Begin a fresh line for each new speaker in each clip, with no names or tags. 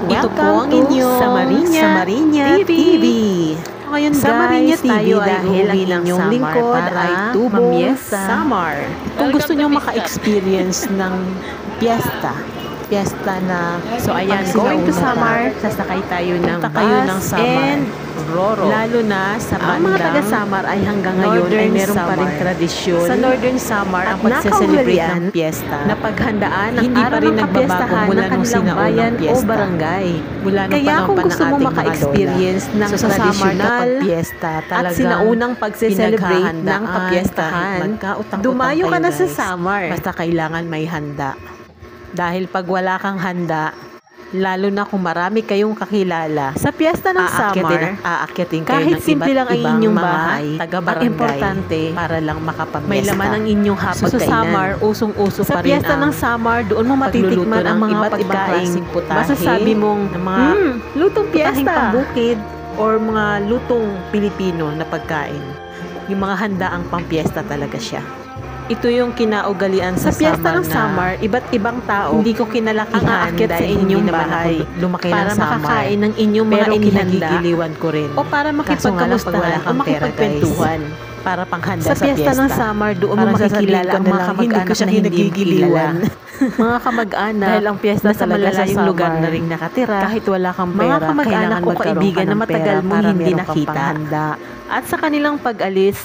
Ito po ang inyong Samariña TV.
Ngayon
Samariña
guys, tayo ay
dahil ang
uuwi ng
inyong
Samar
lingkod
para
ay tubong
mamiesta.
Samar. Kung gusto nyo maka-experience ng piyesta na
So ayan,
pag
going to
sinauna
Samar, sasakay tayo ng
punta kayo
bus
ng Samar.
and Roro.
Lalo na sa
Ang mga
bandang
taga-Samar ay hanggang ngayon ay
Northern
meron pa rin
Samar.
tradisyon
Sa Northern Samar ang
at
pagse-celebrate
nakaugalian
ng piyesta
na paghandaan ng
hindi pa
araw
rin
ng
nagbabago
kapiyastahan
mula
ng
nung
kanilang
sinaunang
bayan o
piyesta.
barangay.
Mula nung
Kaya
panahon
kung
pa ng
gusto mo
ating mga
maka-experience
lola.
ng
So, sa Samar
tradisyonal
kapag piyesta,
at
talagang
sinaunang pagse-celebrate ng
pinaghahandaan
kapiyastahan,
kahit magkautang-utang
dumayo ka
kayo,
na sa
guys.
Samar.
Basta kailangan may handa. Dahil pag wala kang handa, lalo na kung marami kayong kakilala,
Sa piyesta ng Samar,
aakyatin kayo
kahit
ng
simple lang ang
iba't
inyong
ibang
bahay,
mga taga-barangay
ang importante,
para lang makapamiesta.
may laman ang inyong
So,
hapagkainan.
sa Samar, usong-uso
Sa
pa rin
piyesta ng Samar, doon mo matitikman
pagluluto
ang
ng
mga
iba't ibang
pagkain.
klaseng putahe,
Masasabi mong,
ng mga
lutong
piyesta,
piyesta.
pambukid, or mga lutong Pilipino na pagkain. Yung mga handaang pampiesta talaga siya. Ito yung kinaugalian
Sa piyesta ng
na
Samar, iba't ibang tao
hindi ko kinalakihan
ang aakyat sa
dahil
inyong
hindi naman
bahay
ako lumaki
para
ng Samar.
makakain ng inyong mga
Pero
inihanda
kinagigiliwan ko rin.
o para
Kaso nga lang, pag wala
makipagkamustahan o
kang pera,
makipagkwentuhan.
para panghanda
Sa piyesta ng Samar, doon mo
Parang
makikilala
sasabihin ko
ang
na
mga
lang, hindi ko
kamag-anak
siya
na hindi
kinagigiliwan.
kilala. Mga kamag-anak,
Dahil ang piyesta
na sa
talaga sa
malalayong
Samar,
lugar na ring nakatira,
kahit wala kang
mga
pera,
kamag-anak
kailangan
o
magkaroon
kaibigan
ka
na
ng
matagal
pera
mong
para
hindi
meron kang
nakita.
panghanda.
At sa kanilang pag-alis,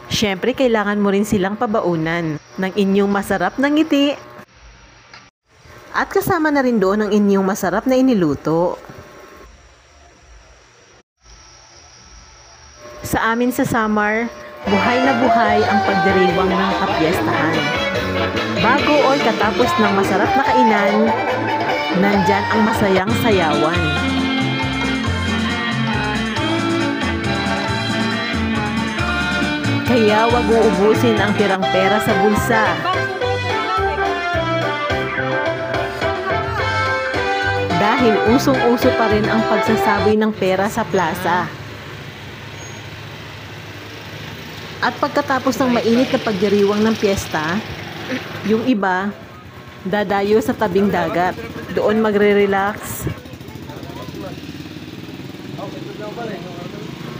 syempre kailangan mo rin silang pabaunan ng inyong masarap na ngiti. At kasama na rin doon ang inyong masarap na iniluto. Sa amin sa Samar, buhay na buhay ang pagdiriwang ng kapiyastahan. Bago o katapos ng masarap na kainan, nandyan ang masayang sayawan. Kaya wag uubusin ang tirang pera sa bulsa. Dahil usong-uso pa rin ang pagsasabi ng pera sa plaza. At pagkatapos ng mainit na pagdiriwang ng piyesta, yung iba, dadayo sa tabing dagat. Doon magre-relax,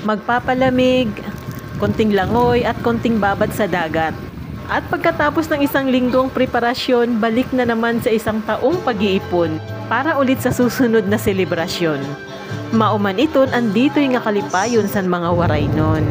magpapalamig, konting langoy at konting babad sa dagat. At pagkatapos ng isang linggong preparasyon, balik na naman sa isang taong pag-iipon para ulit sa susunod na selebrasyon. Mauman iton, andito'y nga kalipayon sa mga waray nun.